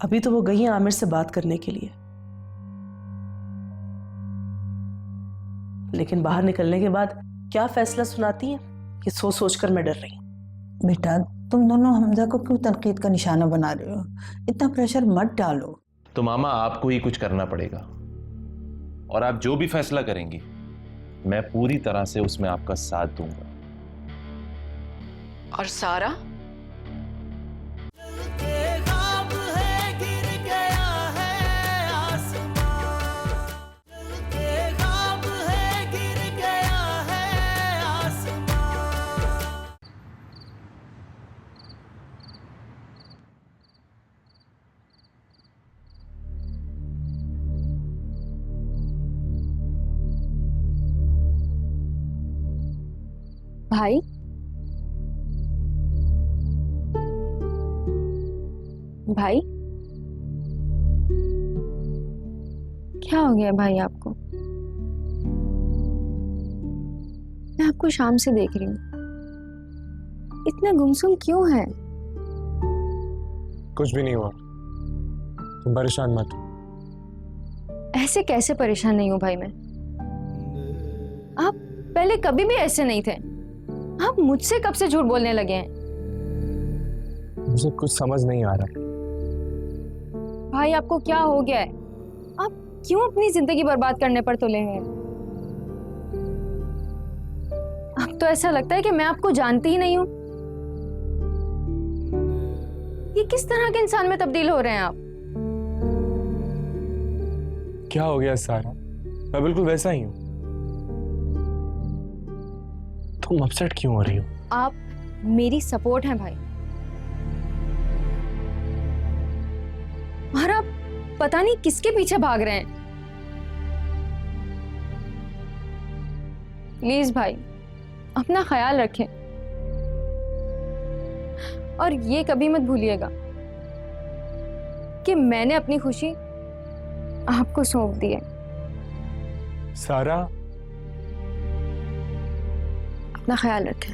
अभी तो वो गई है आमिर से बात करने के लिए, लेकिन बाहर निकलने के बाद क्या फैसला सुनाती है ये सोच सोच कर मैं डर रही हूँ। बेटा तुम दोनों हमजा को क्यों तनकीद का निशाना बना रहे हो? इतना प्रेशर मत डालो। तो मामा आपको ही कुछ करना पड़ेगा, और आप जो भी फैसला करेंगी मैं पूरी तरह से उसमें आपका साथ दूंगा। और सारा? भाई, भाई क्या हो गया भाई आपको? मैं आपको शाम से देख रही हूँ, इतना गुमसुम क्यों है? कुछ भी नहीं हुआ, तुम परेशान मत हो। ऐसे कैसे परेशान नहीं हूँ भाई मैं? आप पहले कभी भी ऐसे नहीं थे, आप मुझसे कब से झूठ बोलने लगे हैं? मुझे कुछ समझ नहीं आ रहा। भाई आपको क्या हो गया है? आप क्यों अपनी जिंदगी बर्बाद करने पर तुले हैं? अब तो ऐसा लगता है कि मैं आपको जानती ही नहीं हूं। ये किस तरह के इंसान में तब्दील हो रहे हैं आप? क्या हो गया सारा? मैं बिल्कुल वैसा ही हूँ। तुम अपसेट क्यों हो रही हो? आप मेरी सपोर्ट हैं भाई, और आप पता नहीं किसके पीछे भाग रहे हैं। प्लीज भाई अपना ख्याल रखें, और ये कभी मत भूलिएगा कि मैंने अपनी खुशी आपको सौंप दी है। सारा, अपना ख्याल रखें।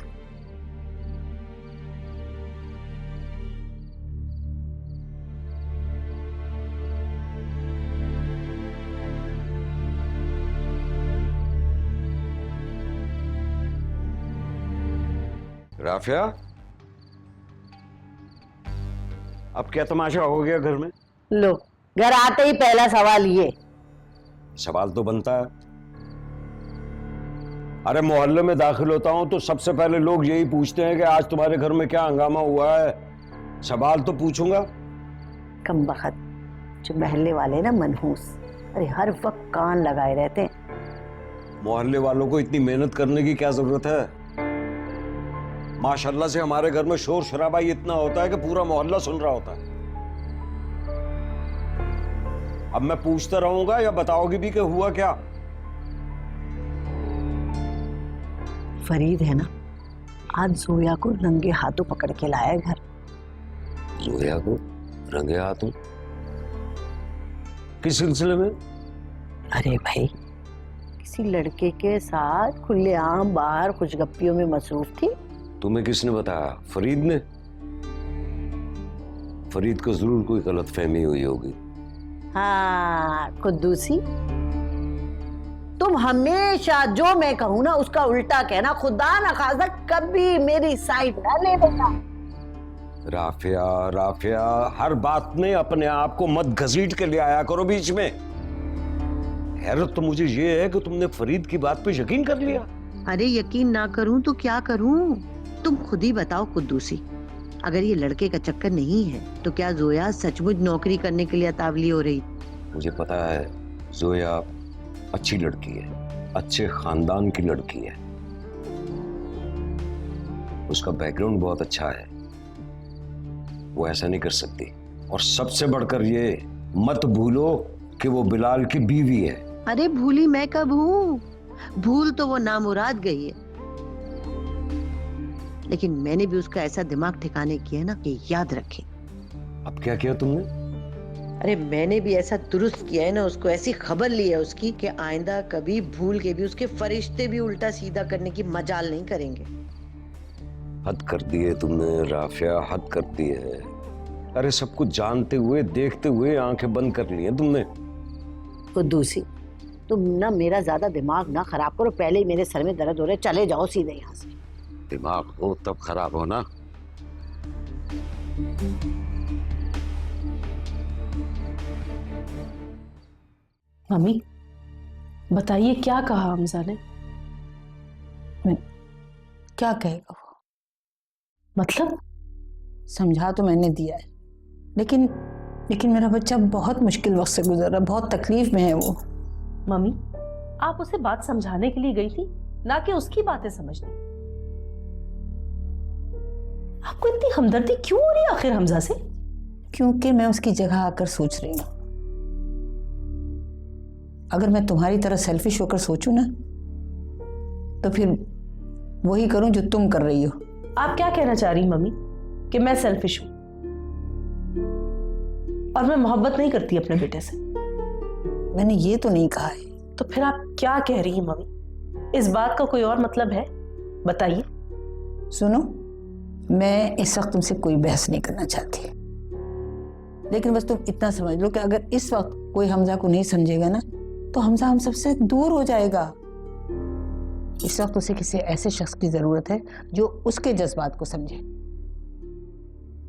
राफिया, अब क्या तमाशा हो गया घर में? लो, घर आते ही पहला सवाल ये। सवाल तो बनता है। अरे मोहल्ले में दाखिल होता हूं तो सबसे पहले लोग यही पूछते हैं कि आज तुम्हारे घर में क्या हंगामा हुआ है। सवाल तो पूछूंगा। कम बखत जो महल्ले वाले ना मनहूस, अरे हर वक्त कान लगाए रहते हैं। मोहल्ले वालों को इतनी मेहनत करने की क्या जरूरत है? माशाल्लाह से हमारे घर में शोर शराबा ही इतना होता है कि पूरा मोहल्ला सुन रहा होता है। अब मैं पूछता रहूंगा या बताओगी भी कि हुआ क्या? फरीद है ना, आज जोया को रंगे हाथों पकड़ के लाया घर। जोया को रंगे हाथों? किस सिलसिले में? अरे भाई, किसी लड़के के साथ खुलेआम बाहर खुशगप्पियों में मसरूफ थी। तुम्हें किसने बताया? फरीद ने? फरीद को जरूर कोई गलतफहमी हुई होगी। हाँ कुद्दूसी, तुम हमेशा जो मैं कहूं ना उसका उल्टा कहना। खुदा ना खासा कभी मेरी साइड ना ले लेना। राफिया, राफिया, हर बात में अपने आप को मत घसीट के ले आया करो बीच में। हैरत तो मुझे ये है कि तुमने फरीद की बात पे यकीन कर लिया। अरे यकीन ना करूं तो क्या करूं? तुम खुद ही बताओ कुद्दूसी, अगर ये लड़के का चक्कर नहीं है तो क्या जोया सचमुच नौकरी करने के लिए तावली हो रही? मुझे पता है जोया अच्छी लड़की है, अच्छे खानदान की लड़की है, उसका बैकग्राउंड बहुत अच्छा है, वो ऐसा नहीं कर सकती। और सबसे बढ़कर ये मत भूलो कि वो बिलाल की बीवी है। अरे भूली मैं कब हूँ? भूल तो वो नामुराद गई है, लेकिन मैंने भी उसका ऐसा दिमाग ठिकाने किया ना कि याद रखे। अब क्या किया तुमने? अरे मैंने भी ऐसा दुरुस्त किया है ना, उसको ऐसी खबर ली है उसकी कि आइंदा कभी भूल के भी उसके फरिश्ते भी उल्टा सीधा करने की मजाल नहीं करेंगे। हद कर दी है तुमने राफिया, हद कर दी है। अरे सब कुछ जानते हुए देखते हुए आंखें बंद कर ली हैं तुमने। कुद्दूसी, तुम ना मेरा ज्यादा दिमाग ना खराब करो, पहले ही मेरे सर में दर्द हो रहा है, चले जाओ सीधे यहाँ से। दिमाग हो तब खराब हो ना। मम्मी बताइए क्या कहा हमजा ने? क्या कहेगा वो? मतलब? समझा तो मैंने दिया है, लेकिन मेरा बच्चा बहुत मुश्किल वक्त से गुजर रहा है, बहुत तकलीफ में है वो। मम्मी आप उसे बात समझाने के लिए गई थी, ना कि उसकी बातें समझने। आपको इतनी हमदर्दी क्यों हो रही है आखिर हमजा से? क्योंकि मैं उसकी जगह आकर सोच रही हूँ। अगर मैं तुम्हारी तरह सेल्फिश होकर सोचूं ना, तो फिर वही करूं जो तुम कर रही हो। आप क्या कहना चाह रही मम्मी? कि मैं सेल्फिश हूं और मैं मोहब्बत नहीं करती अपने बेटे से? मैंने ये तो नहीं कहा है। तो फिर आप क्या कह रही हैं मम्मी? इस बात का कोई और मतलब है? बताइए। सुनो, मैं इस वक्त तुमसे कोई बहस नहीं करना चाहती, लेकिन बस तुम इतना समझ लो कि अगर इस वक्त कोई हमजा को नहीं समझेगा ना, तो हमजा हम सबसे दूर हो जाएगा। इस वक्त उसे किसी ऐसे शख्स की जरूरत है जो उसके जज्बात को समझे।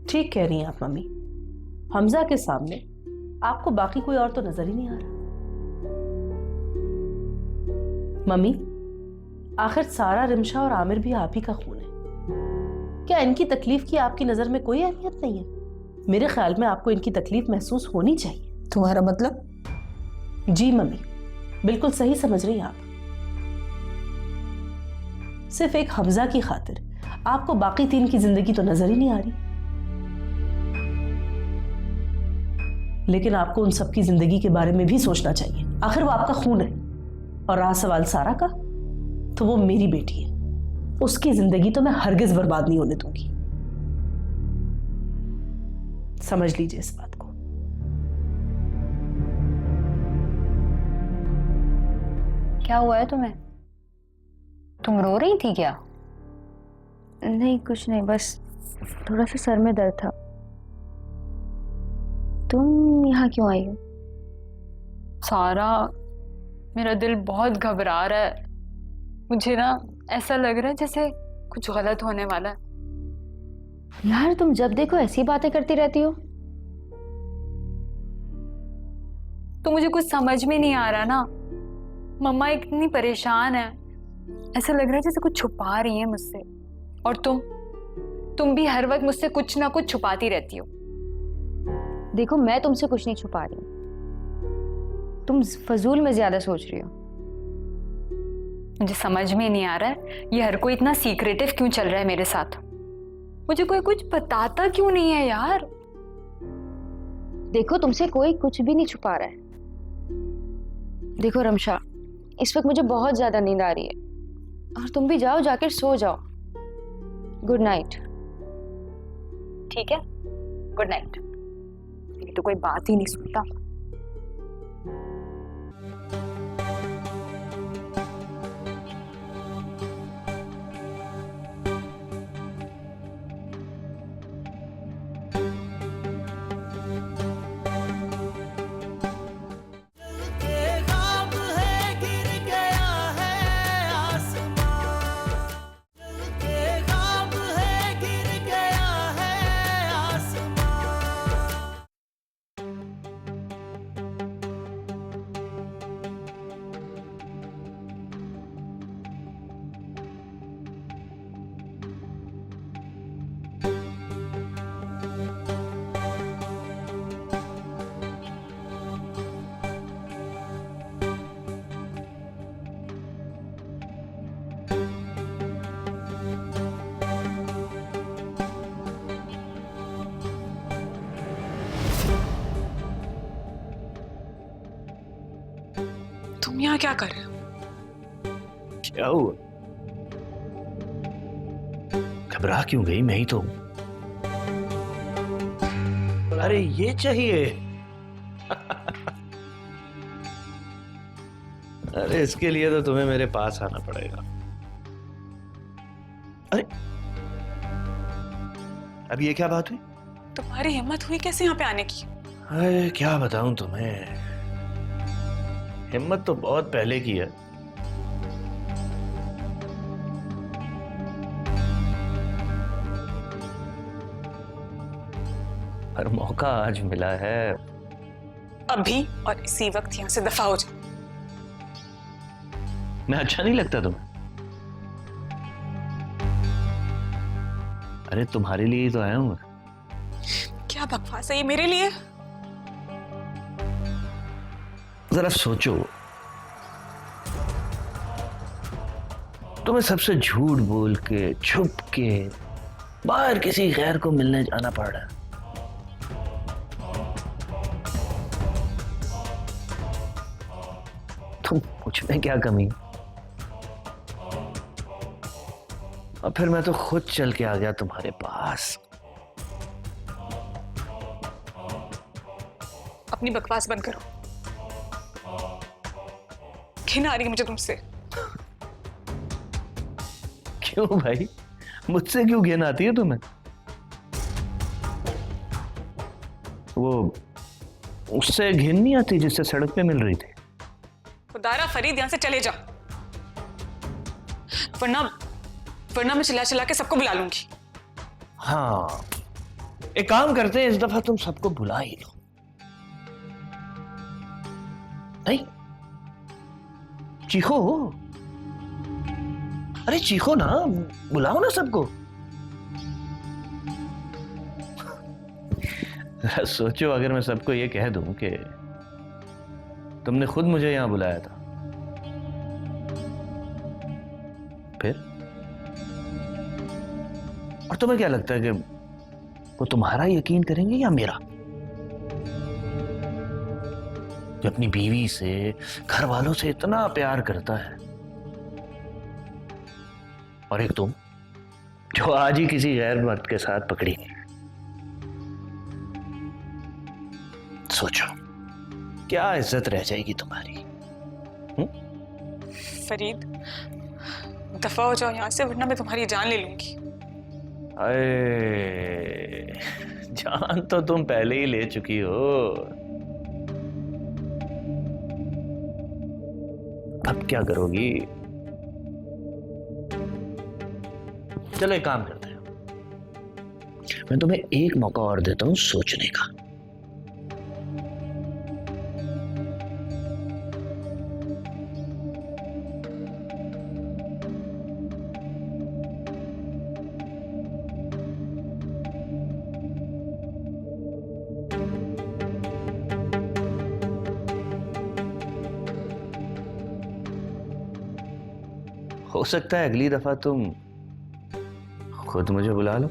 ठीक कह रही हैं आप मम्मी। हमजा के सामने आपको बाकी कोई और तो नजर ही नहीं आ रहा। मम्मी आखिर सारा, रिमशा और आमिर भी आप ही का खून है। क्या इनकी तकलीफ की आपकी नजर में कोई अहमियत नहीं है? मेरे ख्याल में आपको इनकी तकलीफ महसूस होनी चाहिए। तुम्हारा मतलब? जी मम्मी, बिल्कुल सही समझ रही हैं आप। सिर्फ एक हमजा की खातिर आपको बाकी तीन की जिंदगी तो नजर ही नहीं आ रही, लेकिन आपको उन सबकी जिंदगी के बारे में भी सोचना चाहिए। आखिर वो आपका खून है। और रहा सवाल सारा का, तो वो मेरी बेटी है, उसकी जिंदगी तो मैं हरगिज बर्बाद नहीं होने दूंगी। समझ लीजिए इस बात को। क्या हुआ है तुम्हें? तुम रो रही थी क्या? नहीं कुछ नहीं, बस थोड़ा सा सर में दर्द था। तुम यहाँ क्यों आई हो? सारा, मेरा दिल बहुत घबरा रहा है। मुझे ना ऐसा लग रहा है जैसे कुछ गलत होने वाला है। यार तुम जब देखो ऐसी बातें करती रहती हो। तो मुझे कुछ समझ में नहीं आ रहा ना। मम्मा इतनी परेशान है, ऐसा लग रहा है जैसे कुछ छुपा रही है मुझसे। और तुम भी हर वक्त मुझसे कुछ ना कुछ छुपाती रहती हो। देखो मैं तुमसे कुछ नहीं छुपा रही हूँ, तुम फजूल में ज्यादा सोच रही हो। मुझे समझ में नहीं आ रहा है ये हर कोई इतना सीक्रेटिव क्यों चल रहा है मेरे साथ। मुझे कोई कुछ बताता क्यों नहीं है यार। देखो तुमसे कोई कुछ भी नहीं छुपा रहा है। देखो रमशा, इस वक्त मुझे बहुत ज्यादा नींद आ रही है और तुम भी जाओ, जाकर सो जाओ। Good night. ठीक है, गुड नाइट। ये तो कोई बात ही नहीं सुनता। तुम यहाँ क्या कर रहे हो? क्या हुआ? घबरा क्यों गई? मैं ही तो हूं। अरे ये चाहिए। अरे इसके लिए तो तुम्हें मेरे पास आना पड़ेगा। अरे अब ये क्या बात हुई? तुम्हारी हिम्मत हुई कैसे यहाँ पे आने की? अरे क्या बताऊं तुम्हें, हिम्मत तो बहुत पहले की है, पर मौका आज मिला है। अभी और इसी वक्त यहाँ से दफा हो जाओ। मैं अच्छा नहीं लगता तुम्हें? अरे तुम्हारे लिए ही तो आया हूं मैं। क्या बकवास है ये मेरे लिए? जरा सोचो, तुम्हें सबसे झूठ बोल के छुप के बाहर किसी गैर को मिलने जाना पड़ रहा है। तुम मुझ में क्या कमी? और फिर मैं तो खुद चल के आ गया तुम्हारे पास। अपनी बकवास बंद करो, घिन आ रही है मुझे तुमसे। क्यों भाई, मुझसे क्यों घिन आती है तुम्हें? वो उससे घिन नहीं आती जिससे सड़क पे मिल रही थी? खुदारा फरीद, यहां से चले जा, वरना मैं चिल्ला चिल्ला के सबको बुला लूंगी। हाँ, एक काम करते हैं, इस दफा तुम सबको बुला ही लो। नहीं, चीखो, अरे चीखो ना, बुलाओ ना सबको। सोचो अगर मैं सबको ये कह दूं कि तुमने खुद मुझे यहां बुलाया था, फिर? और तुम्हें क्या लगता है कि वो तुम्हारा यकीन करेंगे या मेरा? जो अपनी बीवी से, घर वालों से इतना प्यार करता है, और एक तुम जो आज ही किसी गैर मर्द के साथ पकड़ी गई। सोचो क्या इज्जत रह जाएगी तुम्हारी। फरीद, दफा हो जाओ यहां से, वरना मैं तुम्हारी जान ले लूंगी। अरे जान तो तुम पहले ही ले चुकी हो, अब क्या करोगी? चलो एक काम करते हैं, मैं तुम्हें एक मौका और देता हूं सोचने का। हो सकता है अगली दफा तुम खुद मुझे बुला लो।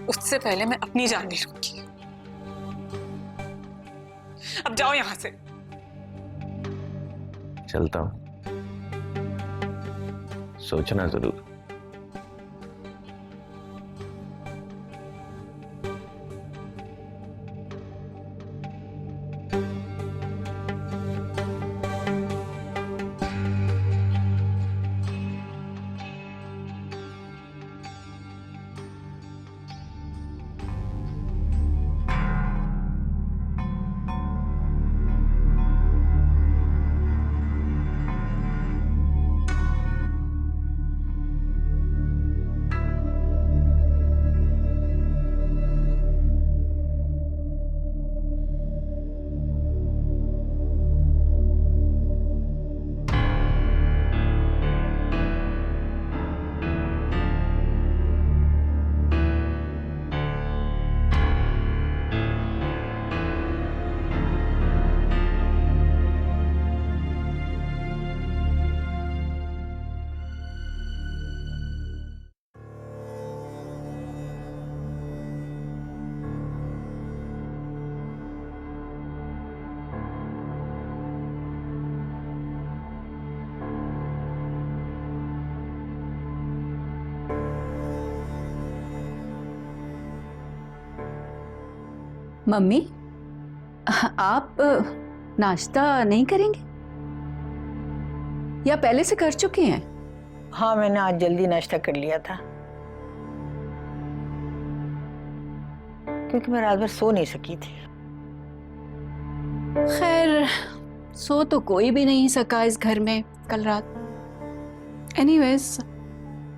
उससे पहले मैं अपनी जान ले लूंगी। अब जाओ यहां से। चलता हूं, सोचना जरूर। मम्मी, आप नाश्ता नहीं करेंगे या पहले से कर चुके हैं? हाँ, मैंने आज जल्दी नाश्ता कर लिया था। क्योंकि मैं रात भर सो नहीं सकी थी। खैर, सो तो कोई भी नहीं सका इस घर में कल रात। एनीवेज,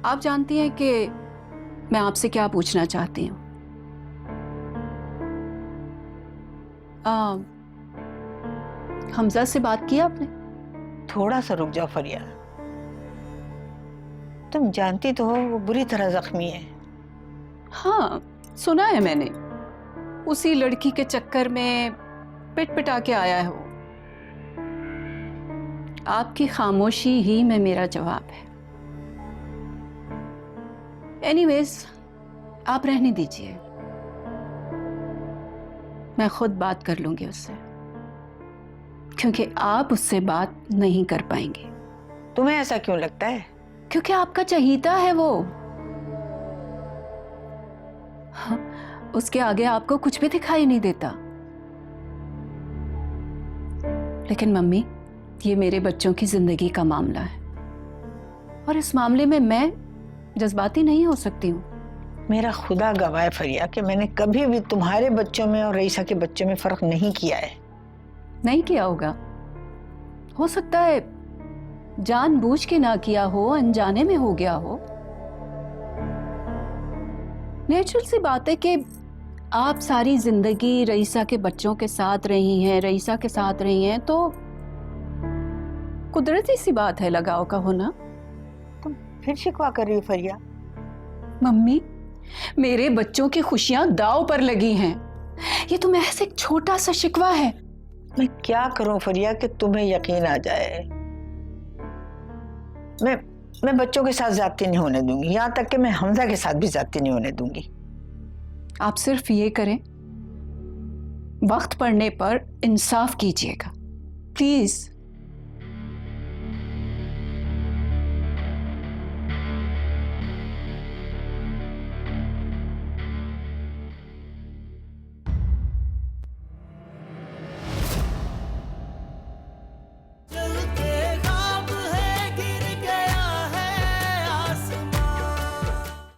आप जानती हैं कि मैं आपसे क्या पूछना चाहती हूँ। हमजा से बात की आपने? थोड़ा सा रुक जाओ फरिया, तुम जानती तो हो वो बुरी तरह जख्मी है। हाँ, सुना है मैंने। उसी लड़की के चक्कर में पिट पिटा के आया है वो। आपकी खामोशी ही में मेरा जवाब है। एनीवेज, आप रहने दीजिए, मैं खुद बात कर लूंगी उससे, क्योंकि आप उससे बात नहीं कर पाएंगे। तुम्हें ऐसा क्यों लगता है? क्योंकि आपका चहीता है वो। हाँ, उसके आगे आपको कुछ भी दिखाई नहीं देता। लेकिन मम्मी, ये मेरे बच्चों की जिंदगी का मामला है, और इस मामले में मैं जज्बाती नहीं हो सकती हूँ। मेरा खुदा गवाह है फरिया कि मैंने कभी भी तुम्हारे बच्चों में और रईसा के बच्चों में फर्क नहीं किया है। नहीं किया होगा, हो सकता है जानबूझ के ना किया हो, अनजाने में हो गया हो। नेचुरल सी बात है कि आप सारी जिंदगी रईसा के बच्चों के साथ रही हैं, रईसा के साथ रही हैं, तो कुदरती सी बात है लगाव का होना। तुम फिर शिकवा कर रही हो फरिया? मम्मी, मेरे बच्चों की खुशियां दांव पर लगी हैं। ये तो महज एक छोटा सा शिकवा है। मैं क्या करूं फरिया कि तुम्हें यकीन आ जाए। मैं बच्चों के साथ ज्यादती नहीं होने दूंगी, यहाँ तक कि मैं हमजा के साथ भी ज्यादती नहीं होने दूंगी। आप सिर्फ ये करें, वक्त पड़ने पर इंसाफ कीजिएगा प्लीज।